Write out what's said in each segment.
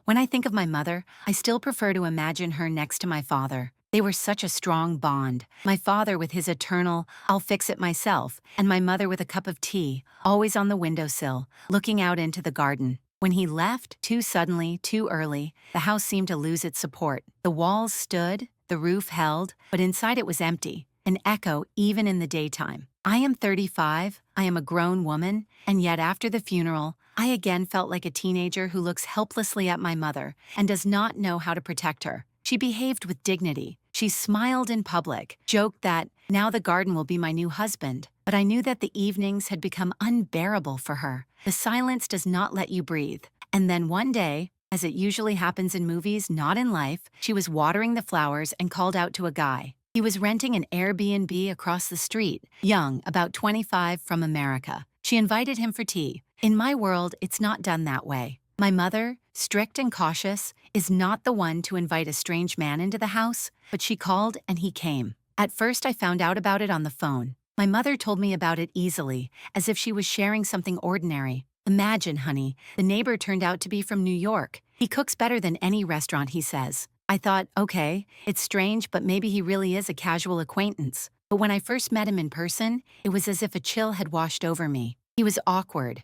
When I think of my mother, I still prefer to imagine her next to my father. They were such a strong bond. My father with his eternal, I'll fix it myself, and my mother with a cup of tea, always on the windowsill, looking out into the garden. When he left, too suddenly, too early, the house seemed to lose its support. The walls stood, the roof held, but inside it was empty, an echo even in the daytime. I am 35, I am a grown woman, and yet after the funeral, I again felt like a teenager who looks helplessly at my mother and does not know how to protect her. She behaved with dignity. She smiled in public, joked that, now the garden will be my new husband. But I knew that the evenings had become unbearable for her. The silence does not let you breathe. And then one day, as it usually happens in movies, not in life, she was watering the flowers and called out to a guy. He was renting an Airbnb across the street, young, about 25, from America. She invited him for tea. In my world, it's not done that way. My mother, strict and cautious, is not the one to invite a strange man into the house, but she called and he came. At first, I found out about it on the phone. My mother told me about it easily, as if she was sharing something ordinary. Imagine, honey, the neighbor turned out to be from New York. He cooks better than any restaurant, he says. I thought, okay, it's strange, but maybe he really is a casual acquaintance. But when I first met him in person, it was as if a chill had washed over me. He was awkward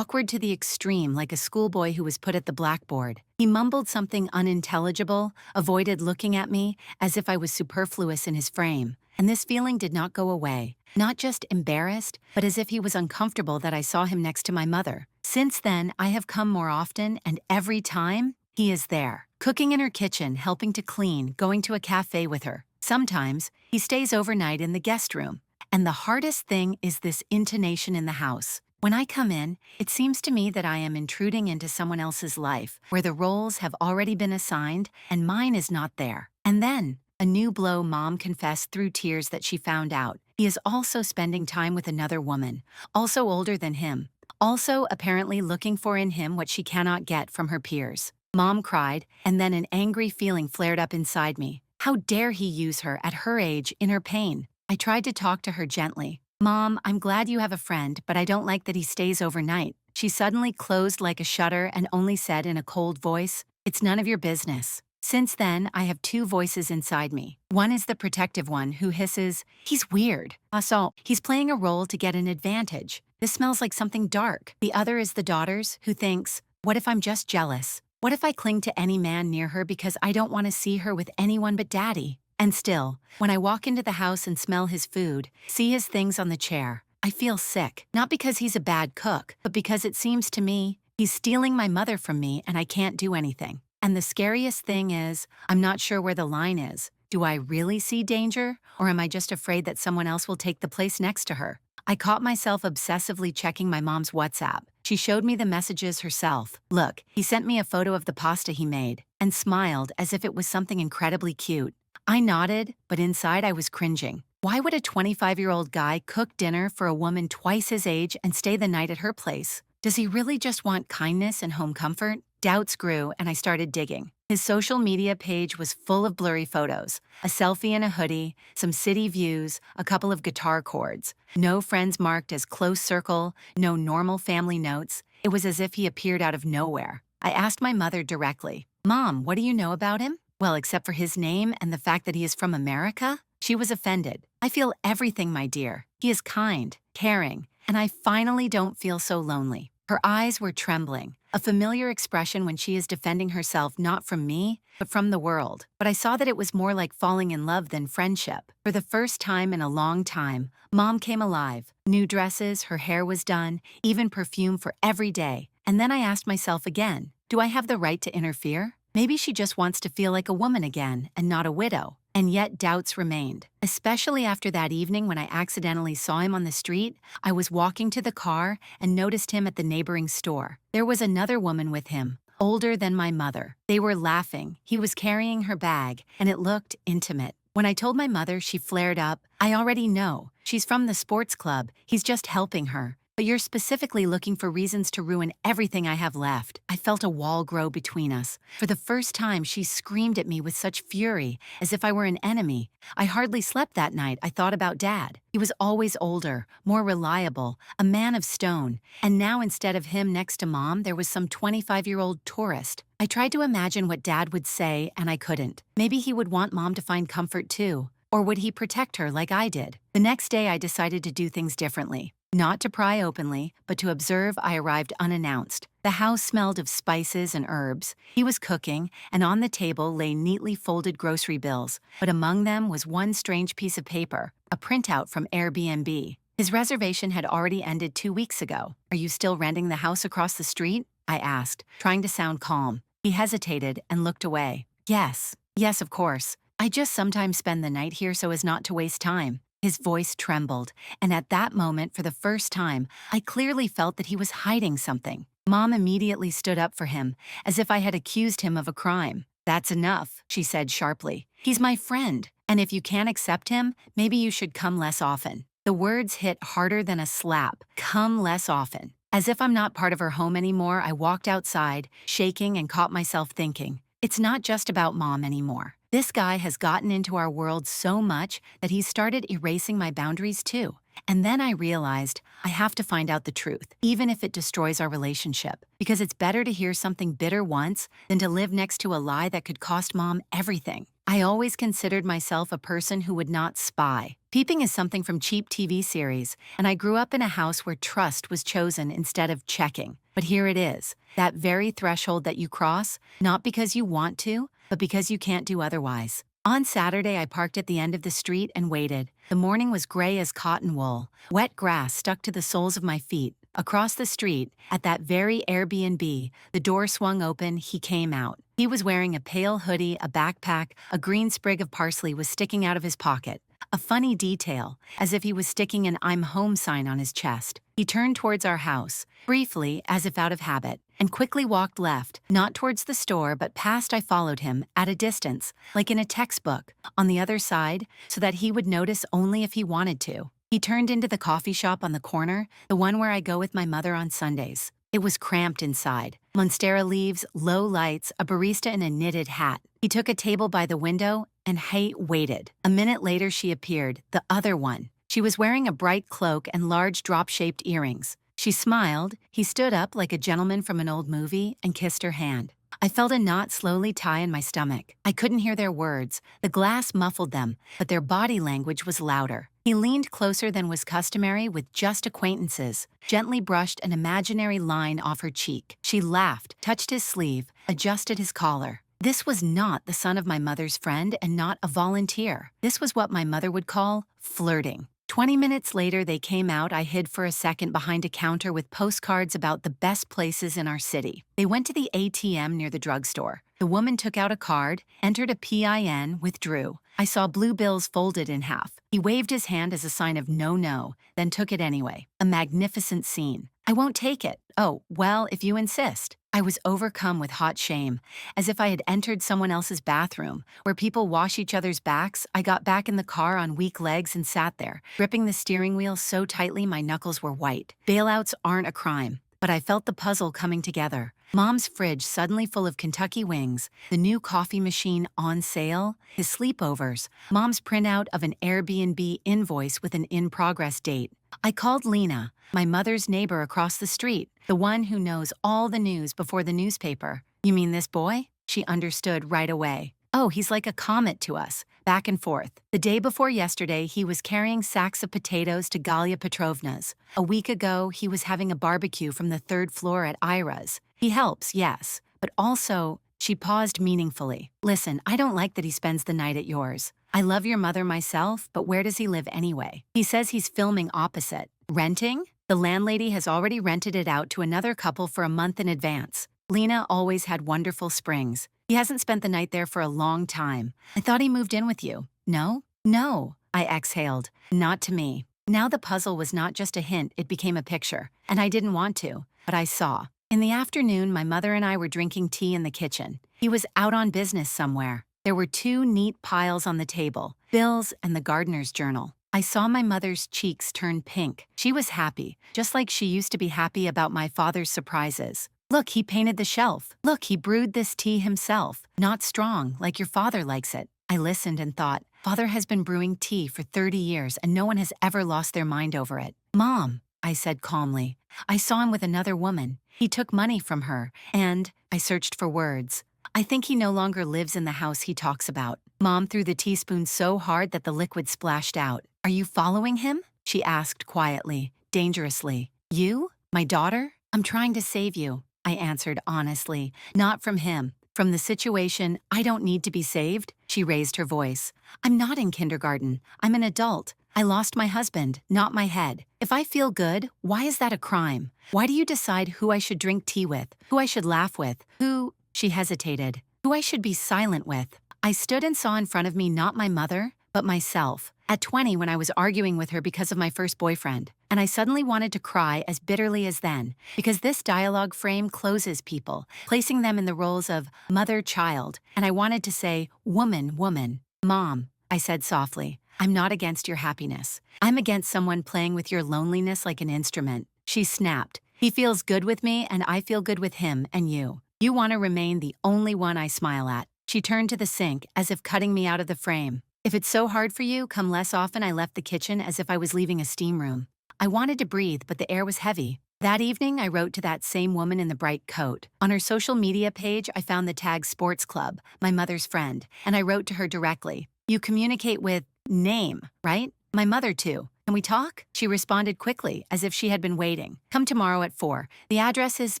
to the extreme, like a schoolboy who was put at the blackboard. He mumbled something unintelligible, avoided looking at me, as if I was superfluous in his frame. And this feeling did not go away. Not just embarrassed, but as if he was uncomfortable that I saw him next to my mother. Since then, I have come more often, and every time, he is there. Cooking in her kitchen, helping to clean, going to a cafe with her. Sometimes, he stays overnight in the guest room. And the hardest thing is this intonation in the house. When I come in, it seems to me that I am intruding into someone else's life, where the roles have already been assigned and mine is not there. And then, a new blow. Mom confessed through tears that she found out. He is also spending time with another woman, also older than him, also apparently looking for in him what she cannot get from her peers. Mom cried, and then an angry feeling flared up inside me. How dare he use her at her age, in her pain? I tried to talk to her gently. Mom, I'm glad you have a friend, but I don't like that he stays overnight. She suddenly closed like a shutter and only said in a cold voice, it's none of your business. Since then, I have two voices inside me. One is the protective one who hisses, he's weird. Also, he's playing a role to get an advantage. This smells like something dark. The other is the daughter's who thinks, what if I'm just jealous? What if I cling to any man near her because I don't want to see her with anyone but daddy? And still, when I walk into the house and smell his food, see his things on the chair, I feel sick. Not because he's a bad cook, but because it seems to me, he's stealing my mother from me and I can't do anything. And the scariest thing is, I'm not sure where the line is. Do I really see danger, or am I just afraid that someone else will take the place next to her? I caught myself obsessively checking my mom's WhatsApp. She showed me the messages herself. Look, he sent me a photo of the pasta he made, and smiled as if it was something incredibly cute. I nodded, but inside I was cringing. Why would a 25-year-old guy cook dinner for a woman twice his age and stay the night at her place? Does he really just want kindness and home comfort? Doubts grew, and I started digging. His social media page was full of blurry photos, a selfie in a hoodie, some city views, a couple of guitar chords. No friends marked as close circle, no normal family notes. It was as if he appeared out of nowhere. I asked my mother directly, Mom, what do you know about him? Well, except for his name and the fact that he is from America? She was offended. I feel everything, my dear. He is kind, caring, and I finally don't feel so lonely. Her eyes were trembling, a familiar expression when she is defending herself not from me, but from the world. But I saw that it was more like falling in love than friendship. For the first time in a long time, Mom came alive. New dresses, her hair was done, even perfume for every day. And then I asked myself again, do I have the right to interfere? Maybe she just wants to feel like a woman again and not a widow. And yet doubts remained, especially after that evening when I accidentally saw him on the street. I was walking to the car and noticed him at the neighboring store. There was another woman with him, older than my mother. They were laughing. He was carrying her bag, and it looked intimate. When I told my mother, she flared up. I already know. She's from the sports club. He's just helping her. But you're specifically looking for reasons to ruin everything I have left. I felt a wall grow between us. For the first time, she screamed at me with such fury, as if I were an enemy. I hardly slept that night. I thought about Dad. He was always older, more reliable, a man of stone. And now instead of him next to Mom, there was some 25-year-old tourist. I tried to imagine what Dad would say, and I couldn't. Maybe he would want Mom to find comfort too. Or would he protect her like I did? The next day, I decided to do things differently. Not to pry openly, but to observe. I arrived unannounced. The house smelled of spices and herbs. He was cooking, and on the table lay neatly folded grocery bills, but among them was one strange piece of paper, a printout from Airbnb. His reservation had already ended 2 weeks ago. Are you still renting the house across the street? I asked, trying to sound calm. He hesitated and looked away. Yes, of course. I just sometimes spend the night here so as not to waste time. His voice trembled, and at that moment, for the first time, I clearly felt that he was hiding something. Mom immediately stood up for him, as if I had accused him of a crime. That's enough, she said sharply. He's my friend, and if you can't accept him, maybe you should come less often. The words hit harder than a slap. Come less often. As if I'm not part of her home anymore, I walked outside, shaking, and caught myself thinking, it's not just about Mom anymore. This guy has gotten into our world so much that he's started erasing my boundaries too. And then I realized I have to find out the truth, even if it destroys our relationship, because it's better to hear something bitter once than to live next to a lie that could cost Mom everything. I always considered myself a person who would not spy. Peeping is something from cheap TV series, and I grew up in a house where trust was chosen instead of checking. But here it is, that very threshold that you cross, not because you want to, but because you can't do otherwise. On Saturday, I parked at the end of the street and waited. The morning was gray as cotton wool. Wet grass stuck to the soles of my feet. Across the street, at that very Airbnb, the door swung open. He came out. He was wearing a pale hoodie, a backpack, a green sprig of parsley was sticking out of his pocket. A funny detail, as if he was sticking an "I'm home" sign on his chest. He turned towards our house, briefly, as if out of habit, and quickly walked left, not towards the store, but past. I followed him, at a distance, like in a textbook, on the other side, so that he would notice only if he wanted to. He turned into the coffee shop on the corner, the one where I go with my mother on Sundays. It was cramped inside. Monstera leaves, low lights, a barista in a knitted hat. He took a table by the window, and waited. A minute later she appeared, the other one. She was wearing a bright cloak and large drop-shaped earrings. She smiled. He stood up like a gentleman from an old movie and kissed her hand. I felt a knot slowly tie in my stomach. I couldn't hear their words. The glass muffled them, but their body language was louder. He leaned closer than was customary with just acquaintances, gently brushed an imaginary line off her cheek. She laughed, touched his sleeve, adjusted his collar. This was not the son of my mother's friend and not a volunteer. This was what my mother would call flirting. 20 minutes later, they came out. I hid for a second behind a counter with postcards about the best places in our city. They went to the ATM near the drugstore. The woman took out a card, entered a PIN, withdrew. I saw blue bills folded in half. He waved his hand as a sign of no, then took it anyway. A magnificent scene. I won't take it. Oh, well, if you insist. I was overcome with hot shame, as if I had entered someone else's bathroom, where people wash each other's backs. I got back in the car on weak legs and sat there, gripping the steering wheel so tightly my knuckles were white. Bailouts aren't a crime, but I felt the puzzle coming together. Mom's fridge suddenly full of Kentucky wings, the new coffee machine on sale, his sleepovers, Mom's printout of an Airbnb invoice with an in-progress date. I called Lena, my mother's neighbor across the street, the one who knows all the news before the newspaper. You mean this boy? She understood right away. Oh, he's like a comet to us, back and forth. The day before yesterday, he was carrying sacks of potatoes to Galia Petrovna's. A week ago, he was having a barbecue from the 3rd floor at Ira's. He helps, yes, but also, she paused meaningfully. Listen, I don't like that he spends the night at yours. I love your mother myself, but where does he live anyway? He says he's filming opposite. Renting? The landlady has already rented it out to another couple for a month in advance. Lena always had wonderful springs. He hasn't spent the night there for a long time. I thought he moved in with you. No? No, I exhaled. Not to me. Now the puzzle was not just a hint, it became a picture. And I didn't want to, but I saw. In the afternoon, my mother and I were drinking tea in the kitchen. He was out on business somewhere. There were 2 neat piles on the table, bills and the gardener's journal. I saw my mother's cheeks turn pink. She was happy, just like she used to be happy about my father's surprises. Look, he painted the shelf. Look, he brewed this tea himself. Not strong, like your father likes it. I listened and thought, Father has been brewing tea for 30 years and no one has ever lost their mind over it. Mom, I said calmly. I saw him with another woman. He took money from her, and I searched for words. I think he no longer lives in the house he talks about. Mom threw the teaspoon so hard that the liquid splashed out. Are you following him? She asked quietly, dangerously. You? My daughter? I'm trying to save you, I answered honestly. Not from him. From the situation. I don't need to be saved, she raised her voice. I'm not in kindergarten. I'm an adult. I lost my husband, not my head. If I feel good, why is that a crime? Why do you decide who I should drink tea with, who I should laugh with, who, she hesitated, who I should be silent with? I stood and saw in front of me not my mother, but myself. At 20 when I was arguing with her because of my first boyfriend, and I suddenly wanted to cry as bitterly as then, because this dialogue frame closes people, placing them in the roles of mother-child, and I wanted to say, woman, woman, mom, I said softly. I'm not against your happiness. I'm against someone playing with your loneliness like an instrument. She snapped. He feels good with me and I feel good with him and you. You want to remain the only one I smile at. She turned to the sink as if cutting me out of the frame. If it's so hard for you, come less often. I left the kitchen as if I was leaving a steam room. I wanted to breathe, but the air was heavy. That evening, I wrote to that same woman in the bright coat. On her social media page, I found the tag Sports Club, my mother's friend, and I wrote to her directly. You communicate with name, right? My mother too. Can we talk? She responded quickly, as if she had been waiting. Come tomorrow at 4. The address is,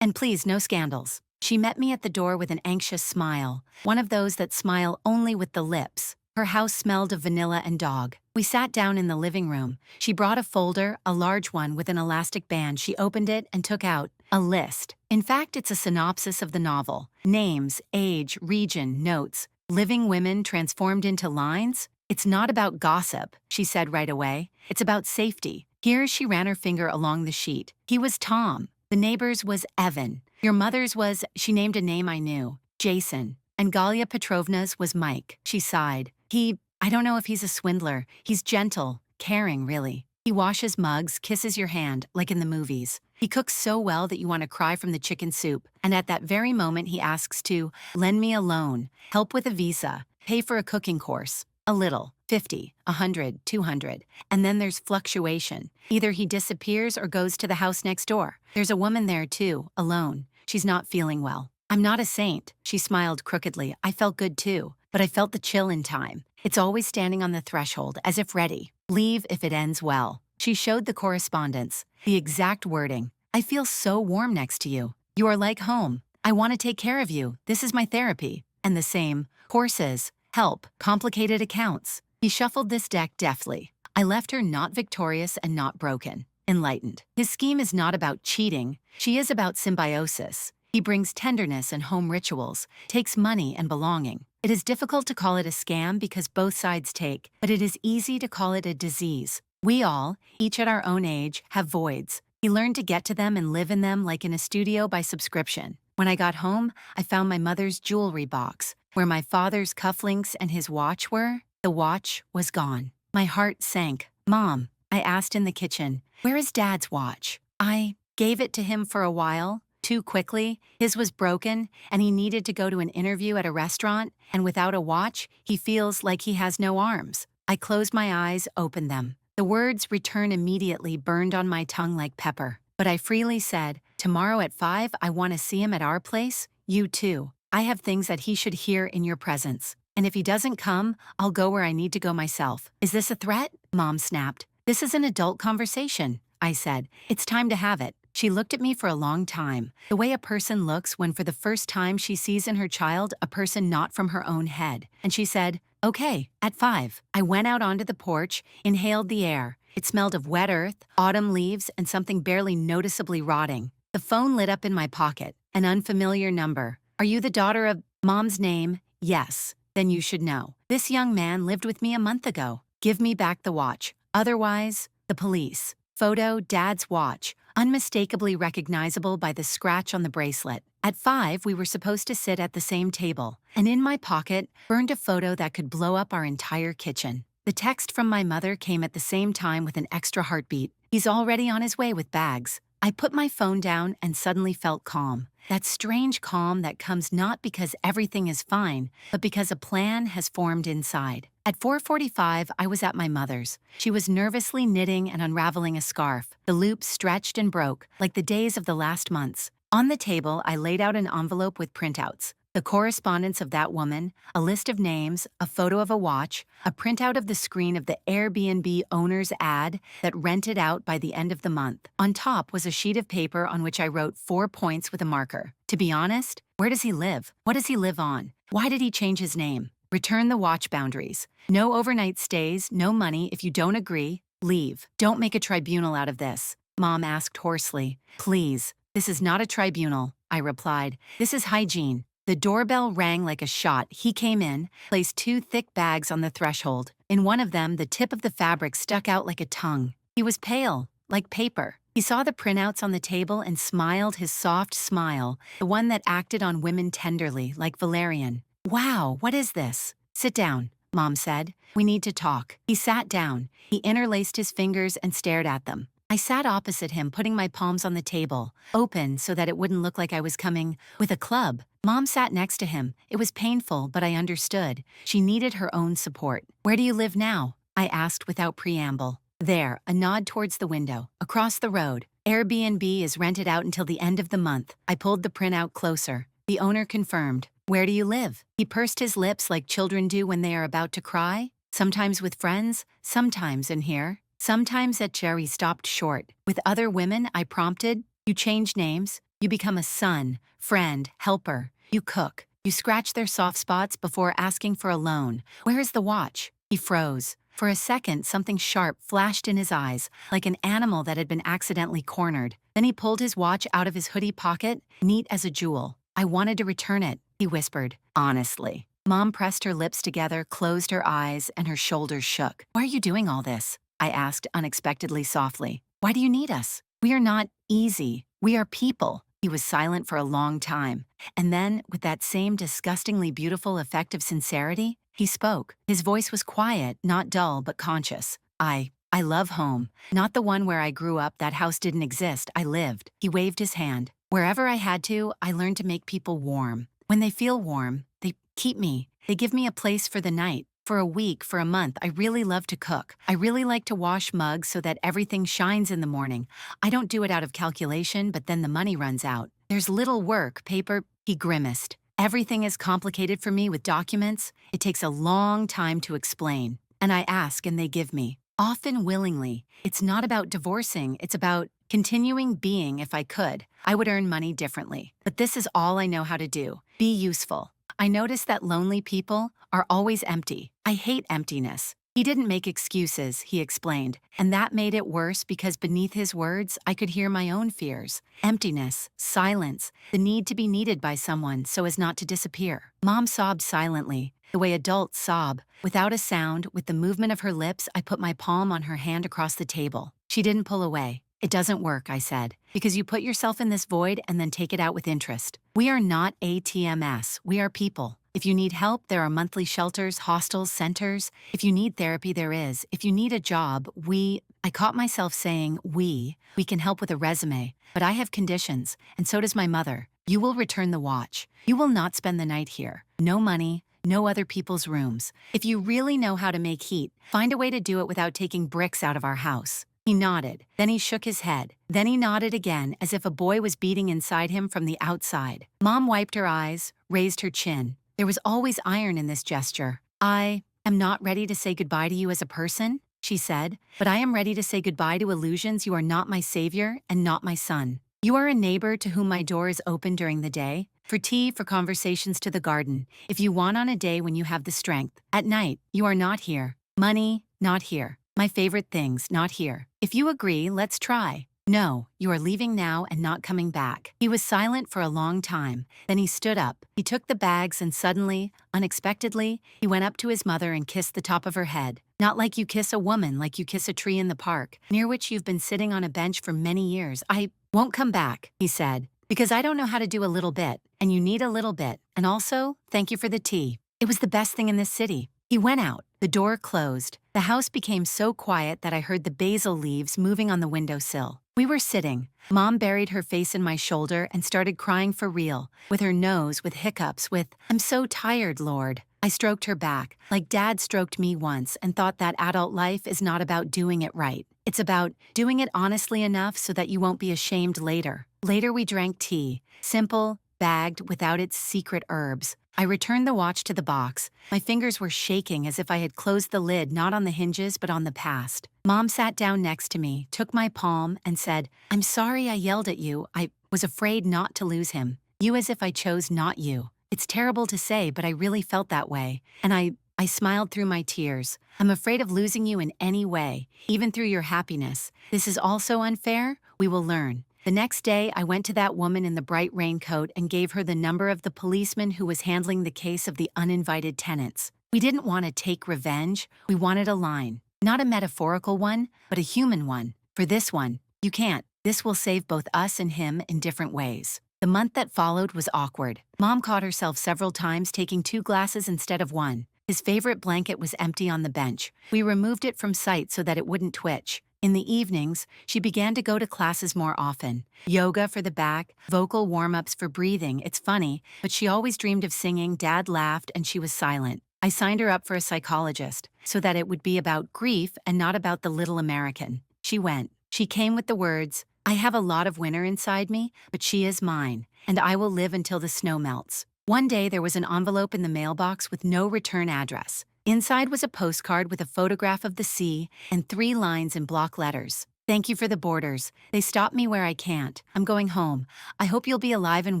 and please, no scandals. She met me at the door with an anxious smile, one of those that smile only with the lips. Her house smelled of vanilla and dog. We sat down in the living room. She brought a folder, a large one with an elastic band. She opened it and took out a list. In fact, it's a synopsis of the novel. Names, age, region, notes. Living women transformed into lines? It's not about gossip, she said right away. It's about safety. Here she ran her finger along the sheet. He was Tom. The neighbor's was Evan. Your mother's was, she named a name I knew, Jason. And Galia Petrovna's was Mike. She sighed. I don't know if he's a swindler. He's gentle, caring, really. He washes mugs, kisses your hand, like in the movies. He cooks so well that you want to cry from the chicken soup. And at that very moment, he asks to lend me a loan, help with a visa, pay for a cooking course. A little, 50, 100, 200. And then there's fluctuation. Either he disappears or goes to the house next door. There's a woman there too, alone. She's not feeling well. I'm not a saint. She smiled crookedly. I felt good too, but I felt the chill in time. It's always standing on the threshold, as if ready. Leave if it ends well. She showed the correspondence, the exact wording. I feel so warm next to you. You are like home. I want to take care of you. This is my therapy. And the same, courses, help, complicated accounts. He shuffled this deck deftly. I left her not victorious and not broken, enlightened. His scheme is not about cheating. She is about symbiosis. He brings tenderness and home rituals, takes money and belonging. It is difficult to call it a scam because both sides take, but it is easy to call it a disease. We all, each at our own age, have voids. He learned to get to them and live in them like in a studio by subscription. When I got home, I found my mother's jewelry box. Where my father's cufflinks and his watch were, the watch was gone. My heart sank. Mom, I asked in the kitchen, where is Dad's watch? I gave it to him for a while. Too quickly, his was broken, and he needed to go to an interview at a restaurant, and without a watch, he feels like he has no arms. I closed my eyes, opened them. The words return immediately burned on my tongue like pepper. But I freely said, tomorrow at 5, I want to see him at our place. You too. I have things that he should hear in your presence. And if he doesn't come, I'll go where I need to go myself. Is this a threat? Mom snapped. This is an adult conversation, I said. It's time to have it. She looked at me for a long time, the way a person looks when for the first time she sees in her child a person not from her own head. And she said, okay, at 5. I went out onto the porch, inhaled the air. It smelled of wet earth, autumn leaves, and something barely noticeably rotting. The phone lit up in my pocket, an unfamiliar number. Are you the daughter of Mom's name? Yes. Then you should know. This young man lived with me a month ago. Give me back the watch. Otherwise, the police. Photo, Dad's watch. Unmistakably recognizable by the scratch on the bracelet. At 5, we were supposed to sit at the same table, and in my pocket burned a photo that could blow up our entire kitchen. The text from my mother came at the same time with an extra heartbeat. He's already on his way with bags. I put my phone down and suddenly felt calm. That strange calm that comes not because everything is fine, but because a plan has formed inside. At 4:45, I was at my mother's. She was nervously knitting and unraveling a scarf. The loops stretched and broke, like the days of the last months. On the table, I laid out an envelope with printouts. The correspondence of that woman, a list of names, a photo of a watch, a printout of the screen of the Airbnb owner's ad that rented out by the end of the month. On top was a sheet of paper on which I wrote 4 points with a marker. To be honest, where does he live? What does he live on? Why did he change his name? Return the watch boundaries. No overnight stays, no money. If you don't agree, leave. Don't make a tribunal out of this, Mom asked hoarsely. Please, this is not a tribunal, I replied. This is hygiene. The doorbell rang like a shot. He came in, placed 2 thick bags on the threshold. In one of them, the tip of the fabric stuck out like a tongue. He was pale, like paper. He saw the printouts on the table and smiled his soft smile, the one that acted on women tenderly, like valerian. Wow, what is this? Sit down, Mom said. We need to talk. He sat down. He interlaced his fingers and stared at them. I sat opposite him, putting my palms on the table, open so that it wouldn't look like I was coming with a club. Mom sat next to him. It was painful, but I understood. She needed her own support. Where do you live now? I asked without preamble. There, a nod towards the window. Across the road. Airbnb is rented out until the end of the month. I pulled the printout closer. The owner confirmed. Where do you live? He pursed his lips like children do when they are about to cry. Sometimes with friends, sometimes in here. Sometimes at Jerry stopped short. With other women, I prompted, you change names, you become a son, friend, helper, you cook, you scratch their soft spots before asking for a loan. Where is the watch? He froze. For a second, something sharp flashed in his eyes, like an animal that had been accidentally cornered. Then he pulled his watch out of his hoodie pocket, neat as a jewel. I wanted to return it, he whispered, honestly. Mom pressed her lips together, closed her eyes, and her shoulders shook. Why are you doing all this? I asked unexpectedly softly. Why do you need us? We are not easy. We are people. He was silent for a long time. And then, with that same disgustingly beautiful effect of sincerity, he spoke. His voice was quiet, not dull, but conscious. I love home. Not the one where I grew up. That house didn't exist. I lived. He waved his hand. Wherever I had to, I learned to make people warm. When they feel warm, they keep me. They give me a place for the night. For a week, for a month, I really love to cook. I really like to wash mugs so that everything shines in the morning. I don't do it out of calculation, but then the money runs out. There's little work, paper. He grimaced. Everything is complicated for me with documents. It takes a long time to explain. And I ask and they give me. Often willingly. It's not about divorcing, it's about continuing being. If I could, I would earn money differently. But this is all I know how to do. Be useful. I noticed that lonely people are always empty. I hate emptiness. He didn't make excuses, he explained, and that made it worse because beneath his words, I could hear my own fears. Emptiness, silence, the need to be needed by someone so as not to disappear. Mom sobbed silently, the way adults sob. Without a sound, with the movement of her lips, I put my palm on her hand across the table. She didn't pull away. It doesn't work, I said, because you put yourself in this void and then take it out with interest. We are not ATMs, we are people. If you need help, there are monthly shelters, hostels, centers. If you need therapy, there is. If you need a job, I caught myself saying we can help with a resume, but I have conditions, and so does my mother. You will return the watch. You will not spend the night here. No money, no other people's rooms. If you really know how to make heat, find a way to do it without taking bricks out of our house. He nodded, then he shook his head. Then he nodded again, as if a boy was beating inside him from the outside. Mom wiped her eyes, raised her chin. There was always iron in this gesture. I am not ready to say goodbye to you as a person, she said, but I am ready to say goodbye to illusions. You are not my savior and not my son. You are a neighbor to whom my door is open during the day, for tea, for conversations to the garden, if you want on a day when you have the strength. At night, you are not here. Money, not here. My favorite things, not here. If you agree, let's try. No, you are leaving now and not coming back. He was silent for a long time. Then he stood up. He took the bags and suddenly, unexpectedly, he went up to his mother and kissed the top of her head. Not like you kiss a woman, like you kiss a tree in the park, near which you've been sitting on a bench for many years. I won't come back, he said, because I don't know how to do a little bit, and you need a little bit. And also, thank you for the tea. It was the best thing in this city. He went out. The door closed. The house became so quiet that I heard the basil leaves moving on the windowsill. We were sitting. Mom buried her face in my shoulder and started crying for real, with her nose, with hiccups, with, "I'm so tired, Lord." I stroked her back, like Dad stroked me once, and thought that adult life is not about doing it right. It's about doing it honestly enough so that you won't be ashamed later. Later we drank tea, simple, bagged, without its secret herbs. I returned the watch to the box. My fingers were shaking as if I had closed the lid not on the hinges but on the past. Mom sat down next to me, took my palm, and said, "I'm sorry I yelled at you. I was afraid not to lose him. You as if I chose not you. It's terrible to say, but I really felt that way. And I smiled through my tears. I'm afraid of losing you in any way, even through your happiness. This is also unfair. We will learn." The next day, I went to that woman in the bright raincoat and gave her the number of the policeman who was handling the case of the uninvited tenants. We didn't want to take revenge. We wanted a line. Not a metaphorical one, but a human one. For this one, you can't. This will save both us and him in different ways. The month that followed was awkward. Mom caught herself several times taking 2 glasses instead of 1. His favorite blanket was empty on the bench. We removed it from sight so that it wouldn't twitch. In the evenings, she began to go to classes more often. Yoga for the back, vocal warm-ups for breathing. It's funny, but she always dreamed of singing. Dad laughed and she was silent. I signed her up for a psychologist so that it would be about grief and not about the little American. She went. She came with the words, "I have a lot of winter inside me, but she is mine, and I will live until the snow melts." One day there was an envelope in the mailbox with no return address. Inside was a postcard with a photograph of the sea and 3 lines in block letters. "Thank you for the borders. They stop me where I can't. I'm going home. I hope you'll be alive and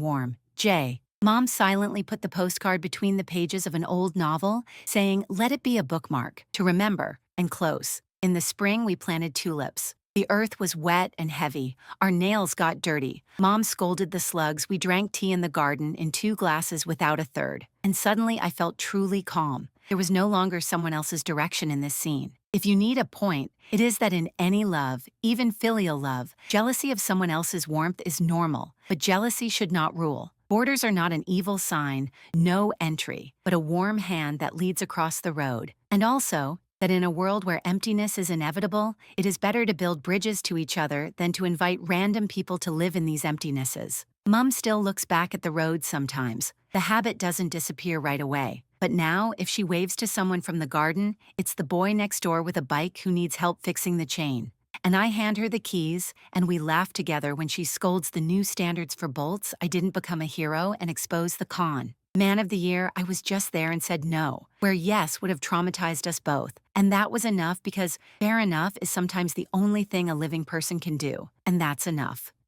warm. Jay." Mom silently put the postcard between the pages of an old novel, saying, "Let it be a bookmark, to remember," and close. In the spring, we planted tulips. The earth was wet and heavy. Our nails got dirty. Mom scolded the slugs. We drank tea in the garden in 2 glasses without a third. And suddenly I felt truly calm. There was no longer someone else's direction in this scene. If you need a point, it is that in any love, even filial love, jealousy of someone else's warmth is normal, but jealousy should not rule. Borders are not an evil sign, no entry, but a warm hand that leads across the road. And also, that in a world where emptiness is inevitable, it is better to build bridges to each other than to invite random people to live in these emptinesses. Mom still looks back at the road sometimes. The habit doesn't disappear right away. But now, if she waves to someone from the garden, it's the boy next door with a bike who needs help fixing the chain. And I hand her the keys, and we laugh together when she scolds the new standards for bolts. I didn't become a hero and expose the con. Man of the Year, I was just there and said no, where yes would have traumatized us both. And that was enough because fair enough is sometimes the only thing a living person can do. And that's enough.